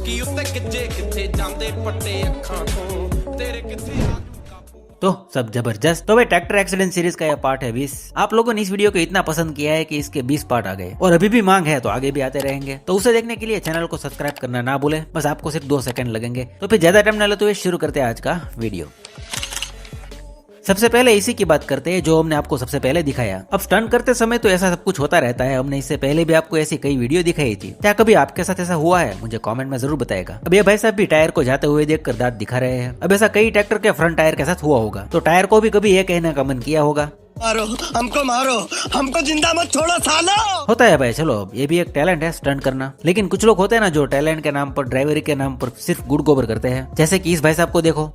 कि उत्ते किथे किथे जांदे पट्टे अखां तो तेरे किथे तो सब जबरदस्त। तो भाई ट्रैक्टर एक्सीडेंट सीरीज का यह पार्ट है 20। आप लोगों ने इस वीडियो को इतना पसंद किया है कि इसके 20 पार्ट आ गए और अभी भी मांग है तो आगे भी आते रहेंगे। तो उसे देखने के लिए चैनल को सब्सक्राइब करना ना भूले, बस आपको सिर्फ 2 सेकंड लगेंगे। तो फिर ज्यादा टाइम न लेते हुए शुरू करते हैं आज का वीडियो। सबसे पहले इसी की बात करते हैं जो हमने आपको सबसे पहले दिखाया। अब स्टंट करते समय तो ऐसा सब कुछ होता रहता है, हमने इससे पहले भी आपको ऐसी कई वीडियो दिखाई थी। क्या कभी आपके साथ ऐसा हुआ है? मुझे कमेंट में जरूर बताएगा। अब ये भाई साहब भी टायर को जाते हुए देखकर दांत दिखा रहे हैं। अब ऐसा कई ट्रैक्टर के फ्रंट टायर के साथ हुआ होगा, तो टायर को भी कभी ये कहने का मन किया होगा, मारो हमको जिंदा मत छोड़ो सालो। होता है भाई, चलो ये भी एक टैलेंट है स्टंट करना। लेकिन कुछ लोग होते हैं ना जो टैलेंट के नाम पर, ड्राइवरी के नाम पर सिर्फ गुड़ गोबर करते हैं। जैसे कि इस भाई साहब को देखो,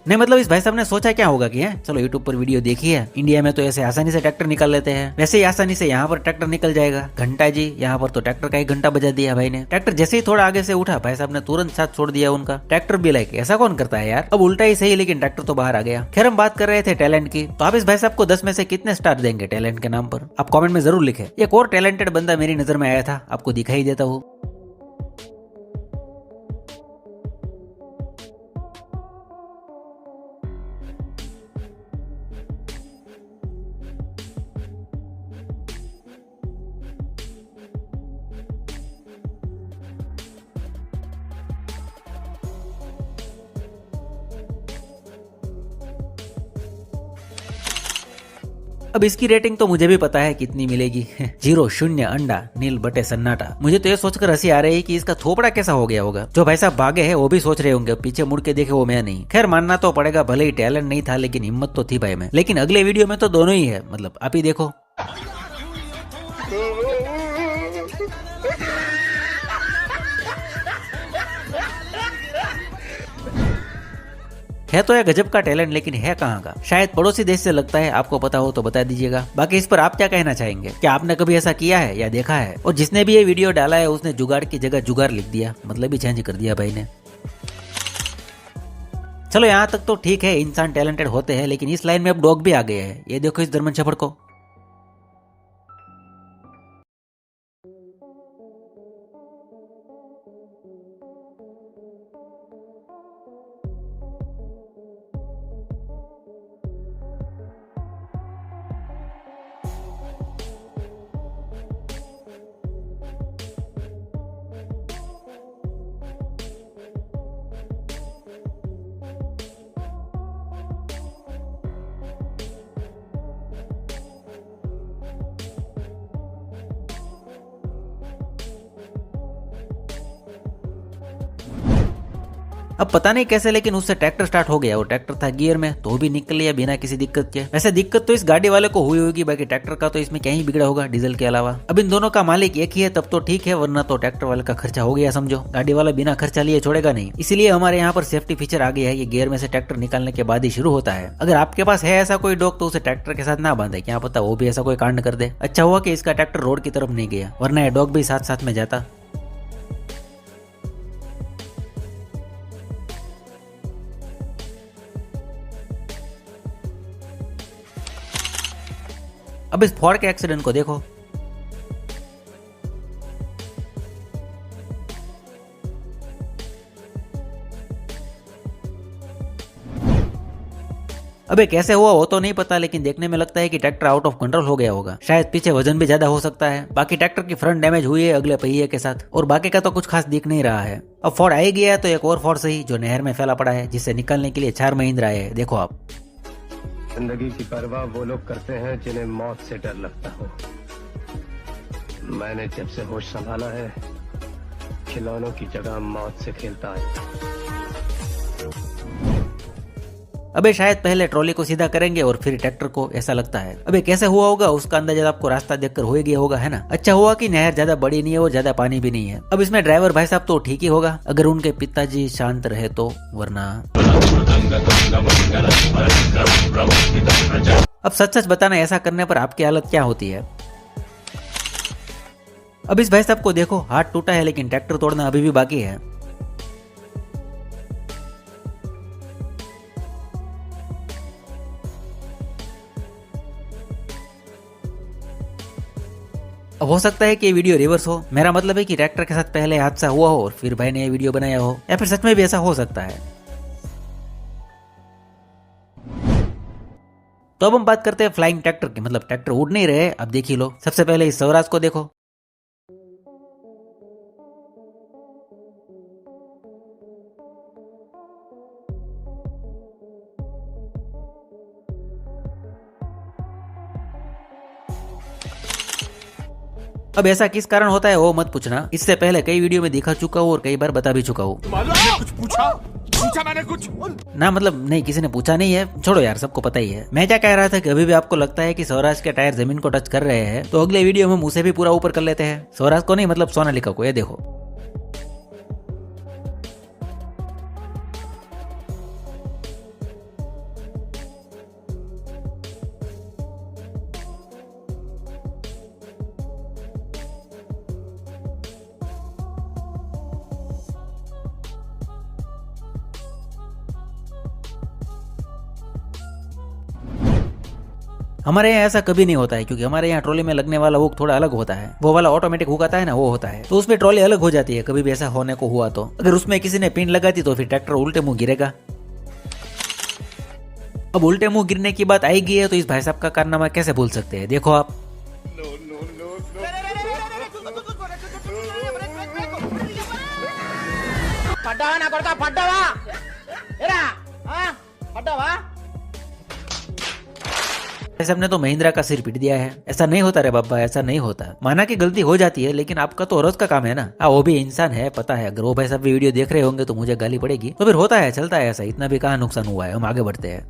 नहीं मतलब इस भाई साहब ने सोचा क्या होगा कि है चलो यूट्यूब पर वीडियो देखी है, इंडिया में तो ऐसे आसानी से ट्रैक्टर निकाल लेते हैं, वैसे ही आसानी से यहाँ पर ट्रैक्टर निकल जाएगा। घंटा जी, यहाँ पर तो ट्रैक्टर का ही घंटा बजा दिया भाई ने। ट्रैक्टर जैसे ही थोड़ा आगे से उठा, भाई साहब ने तुरंत साथ छोड़ दिया उनका। ट्रैक्टर भी लाइक ऐसा कौन करता है यार। अब उल्टा ही सही, लेकिन ट्रैक्टर तो बाहर आ गया। खैर हम बात कर रहे थे टैलेंट की, तो आप इस भाई साहब को 10 में से कितने स्टार देंगे टैलेंट के नाम पर? आप कॉमेंट में जरूर लिखे। एक और टैलेंटेड बंदा मेरी नजर में आया था, आपको दिखाई देता हूँ। अब इसकी रेटिंग तो मुझे भी पता है कितनी मिलेगी 0 0 अंडा नील बटे सन्नाटा। मुझे तो ये सोचकर हंसी आ रही है कि इसका थोपड़ा कैसा हो गया होगा। जो भाई साहब भागे हैं वो भी सोच रहे होंगे पीछे मुड़ के देखे वो मैं नहीं। खैर मानना तो पड़ेगा, भले ही टैलेंट नहीं था लेकिन हिम्मत तो थी भाई में। लेकिन अगले वीडियो में तो दोनों ही है, मतलब आप ही देखो। है तो यह गजब का टैलेंट, लेकिन है कहाँ का? शायद पड़ोसी देश से लगता है। आपको पता हो तो बता दीजिएगा। बाकी इस पर आप क्या कहना चाहेंगे? क्या आपने कभी ऐसा किया है या देखा है? और जिसने भी ये वीडियो डाला है उसने जुगाड़ की जगह जुगाड़ लिख दिया, मतलब ही चेंज कर दिया भाई ने। चलो यहाँ तक तो ठीक है, इंसान टैलेंटेड होते हैं, लेकिन इस लाइन में अब डॉग भी आ गए हैं। ये देखो इस जर्मन शेफर्ड को। अब पता नहीं कैसे, लेकिन उससे ट्रैक्टर स्टार्ट हो गया और ट्रैक्टर था गियर में, तो भी निकल लिया बिना किसी दिक्कत के। वैसे दिक्कत तो इस गाड़ी वाले को हुई होगी, बाकी ट्रैक्टर का तो इसमें क्या ही बिगड़ा होगा डीजल के अलावा। अब इन दोनों का मालिक एक ही है तब तो ठीक है, वरना तो ट्रैक्टर वाले का खर्चा हो गया समझो। गाड़ी वाला बिना खर्चा लिए छोड़ेगा नहीं, इसीलिए हमारे यहाँ पर सेफ्टी फीचर आ गया है, ये गियर में से ट्रैक्टर निकालने के बाद ही शुरू होता है। अगर आपके पास है ऐसा कोई डॉग तो उसे ट्रैक्टर के साथ ना बांधे, क्या पता वो भी ऐसा कोई कांड कर दे। अच्छा हुआ कि इसका ट्रैक्टर रोड की तरफ नहीं गया, वरना ये डॉग भी साथ साथ में जाता। अब इस फोर्ड के एक्सीडेंट को देखो। अबे कैसे हुआ वो तो नहीं पता, लेकिन देखने में लगता है कि ट्रैक्टर आउट ऑफ कंट्रोल हो गया होगा। शायद पीछे वजन भी ज्यादा हो सकता है। बाकी ट्रैक्टर की फ्रंट डैमेज हुई है अगले पहिए के साथ, और बाकी का तो कुछ खास दिख नहीं रहा है। अब फोर्ड आ ही गया है तो एक और फोर्ड सही जो नहर में फैला पड़ा है, जिससे निकलने के लिए 4 महिंद्रा है। देखो आप। जिंदगी की परवाह वो लोग करते हैं जिन्हें मौत से डर लगता हो। मैंने जब से होश संभाला है, खिलौनों की जगह मौत से खेलता है। अबे शायद पहले ट्रॉली को सीधा करेंगे और फिर ट्रैक्टर को, ऐसा लगता है। अबे कैसे हुआ होगा उसका अंदाजा आपको रास्ता देखकर हो ही गया होगा, है ना। अच्छा हुआ कि नहर ज्यादा बड़ी नहीं है और ज्यादा पानी भी नहीं है। अब इसमें ड्राइवर भाई साहब तो ठीक ही होगा अगर उनके पिताजी शांत रहे तो, वरना। अब सच सच बताना, ऐसा करने पर आपकी हालत क्या होती है? अब इस भाई साहब को देखो, हाथ टूटा है लेकिन ट्रैक्टर तोड़ना अभी भी बाकी है। अब हो सकता है कि ये वीडियो रिवर्स हो, मेरा मतलब है कि ट्रैक्टर के साथ पहले हादसा हुआ हो और फिर भाई ने ये वीडियो बनाया हो, या फिर सच में भी ऐसा हो सकता है। तो अब हम बात करते हैं फ्लाइंग ट्रैक्टर की, मतलब ट्रैक्टर उड़ नहीं रहे। अब देख ही लो, सबसे पहले इस स्वराज को देखो। अब ऐसा किस कारण होता है वो मत पूछना, इससे पहले कई वीडियो में दिखा चुका हूँ और कई बार बता भी चुका हूँ। कुछ पूछा मैंने कुछ ना, मतलब नहीं, किसी ने पूछा नहीं है, छोड़ो यार, सबको पता ही है। मैं क्या कह रहा था कि अभी भी आपको लगता है कि स्वराज के टायर जमीन को टच कर रहे हैं, तो अगले वीडियो में हम उसे भी पूरा ऊपर कर लेते हैं। स्वराज को नहीं, मतलब सोनालिका को। ये देखो, हमारे यहाँ ऐसा कभी नहीं होता है, क्योंकि हमारे यहाँ ट्रॉली में लगने वाला हुक थोड़ा अलग होता है। वो वाला ऑटोमेटिक हुक आता है ना, वो होता है, तो उसमें ट्रॉली अलग हो जाती है। कभी भी ऐसा होने को हुआ तो अगर उसमें किसी ने पिन लगा दी तो फिर ट्रैक्टर उल्टे मुंह गिरेगा। अब उल्टे मुंह गिरने की बात आएगी है तो इस भाई साहब का कारनामा कैसे भूल सकते हैं। देखो आप, सबने तो महिंद्रा का सिर पीट दिया है। ऐसा नहीं होता रे बाबा, ऐसा नहीं होता। माना कि गलती हो जाती है, लेकिन आपका तो रोज का काम है ना। वो भी इंसान है, पता है। अगर वो भाई साहब वीडियो देख रहे होंगे तो मुझे गाली पड़ेगी, तो फिर होता है, चलता है ऐसा। इतना भी कहाँ नुकसान हुआ है। हम आगे बढ़ते हैं।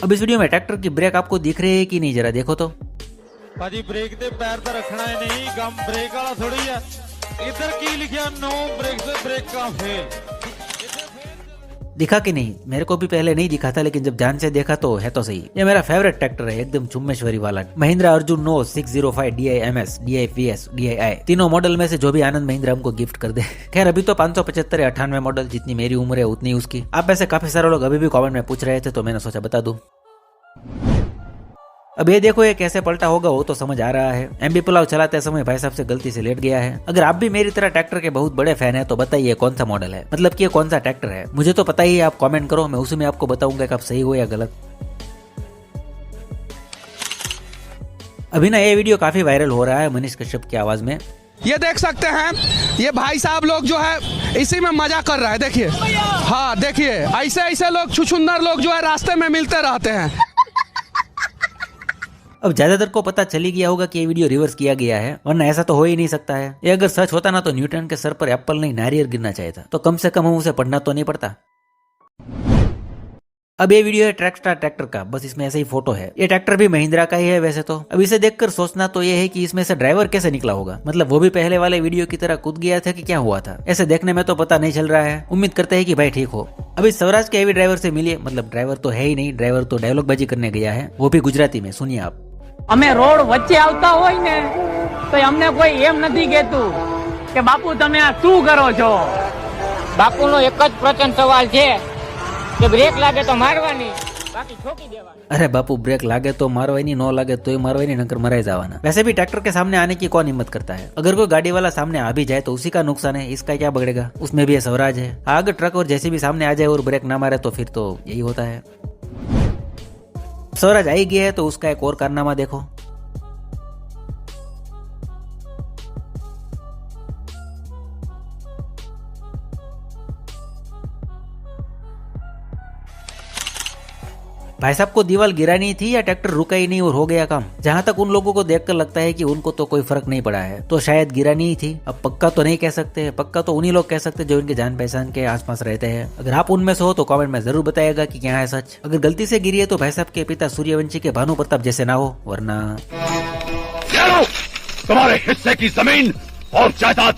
अब इस वीडियो में ट्रैक्टर की ब्रेक आपको दिख रही है कि नहीं, जरा देखो तो। भाजी ब्रेक दे पैर तो रखना है नहीं, गम ब्रेक वाला थोड़ी है। इधर की लिखा नो ब्रेक से ब्रेक का फेल। दिखा कि नहीं? मेरे को भी पहले नहीं दिखा था, लेकिन जब ध्यान से देखा तो है तो सही। ये मेरा फेवरेट ट्रैक्टर है, एकदम चुम्मेश्वरी वाला महिंद्रा अर्जुन नो 605 DI MS, DI PS, DI। तीनों मॉडल में से जो भी आनंद महिंद्रा हमको गिफ्ट कर दे। खैर अभी तो 575 या 98 मॉडल, जितनी मेरी उम्र है उतनी उसकी। आप में से काफी सारे लोग अभी भी कमेंट में पूछ रहे थे, तो मैंने सोचा बता दूं। अब ये देखो, ये कैसे पलटा होगा वो तो समझ आ रहा है। MB पुलाव चलाते समय भाई साहब से गलती से लेट गया है। अगर आप भी मेरी तरह ट्रैक्टर के बहुत बड़े फैन है तो बताइए कौन सा मॉडल है, मतलब कि ये कौन सा ट्रैक्टर है। मुझे तो पता ही है, आप कमेंट करो, मैं उसी में आपको बताऊंगा कि आप सही हो या गलत। अभी ना ये वीडियो काफी वायरल हो रहा है मनीष कश्यप की आवाज में। ये देख सकते हैं, ये भाई साहब लोग जो है इसी में मजा कर रहा है। देखिए, हाँ देखिए, ऐसे ऐसे लोग छुछुंदर लोग जो है रास्ते में मिलते रहते हैं। अब ज्यादातर को पता चली गया होगा कि ये वीडियो रिवर्स किया गया है, वरना ऐसा तो हो ही नहीं सकता है। ये अगर सच होता ना तो न्यूटन के सर पर एप्पल नहीं नारियल गिरना चाहिए था, तो कम से कम हम उसे पढ़ना तो नहीं पड़ता। अब ये वीडियो है ट्रैक्स्टार ट्रैक्टर का, बस इसमें ऐसे ही फोटो है। ये ट्रैक्टर भी महिंद्रा का ही है वैसे तो। अब इसे देखकर सोचना तो ये है कि इसमें से ड्राइवर कैसे निकला होगा, मतलब वो भी पहले वाले वीडियो की तरह कूद गया था कि क्या हुआ था। ऐसे देखने में तो पता नहीं चल रहा है। उम्मीद करते हैं कि भाई ठीक हो। अभी स्वराज के ड्राइवर से मिलिए, मतलब ड्राइवर तो है ही नहीं, ड्राइवर तो डायलॉग बाजी करने गया है, वो भी गुजराती में। सुनिए आप। અમે રોડ વચ્ચે આવતા હોય ને તો અમને કોઈ એમ નથી કહેતું કે બાપુ તમે આ શું કરો છો। બાપુનો એક જ પ્રચંડ સવાલ છે કે બ્રેક લાગે તો મારવાની, બાકી ઠોકી દેવાની। अरे बापू, ब्रेक लागे तो मारवाई नहीं, नो लागे तो मारवाई नहीं, नकर मराई जावाना। वैसे भी ट्रैक्टर के सामने आने की कौन हिम्मत करता है। अगर कोई गाड़ी वाला सामने आ भी जाए तो उसी का नुकसान है, इसका क्या बगड़ेगा। उसमें भी ये स्वराज है। अगर ट्रक और जैसे भी सामने आ जाए और ब्रेक ना मारे तो फिर तो यही होता है। स्वराज आई गया है तो उसका एक और कारनामा देखो। भाई साहब को दीवार गिरानी थी या ट्रैक्टर रुका ही नहीं और हो गया काम। जहां तक उन लोगों को देखकर लगता है कि उनको तो कोई फर्क नहीं पड़ा है, तो शायद गिरानी ही थी। अब पक्का तो नहीं कह सकते, पक्का तो उन्हीं लोग कह सकते जो इनके जान पहचान के आसपास रहते हैं। अगर आप उनमें से हो तो कमेंट में जरूर बताइएगा कि क्या है सच। अगर गलती से गिरी है तो भाई साहब के पिता सूर्यवंशी के भानु प्रताप जैसे ना हो, वरना तुम्हारे हिस्से की जमीन और जायदाद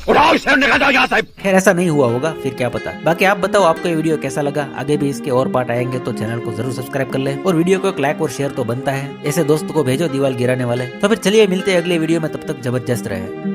उठाओ इसे, निकल जाओ यहाँ से। खैर ऐसा नहीं हुआ होगा, फिर क्या पता। बाकी आप बताओ आपको ये वीडियो कैसा लगा। आगे भी इसके और पार्ट आएंगे तो चैनल को जरूर सब्सक्राइब कर ले और वीडियो को एक लाइक और शेयर तो बनता है। ऐसे दोस्तों को भेजो दीवार गिराने वाले। तो फिर चलिए मिलते हैं अगले वीडियो में, तब तक जबरदस्त रहे।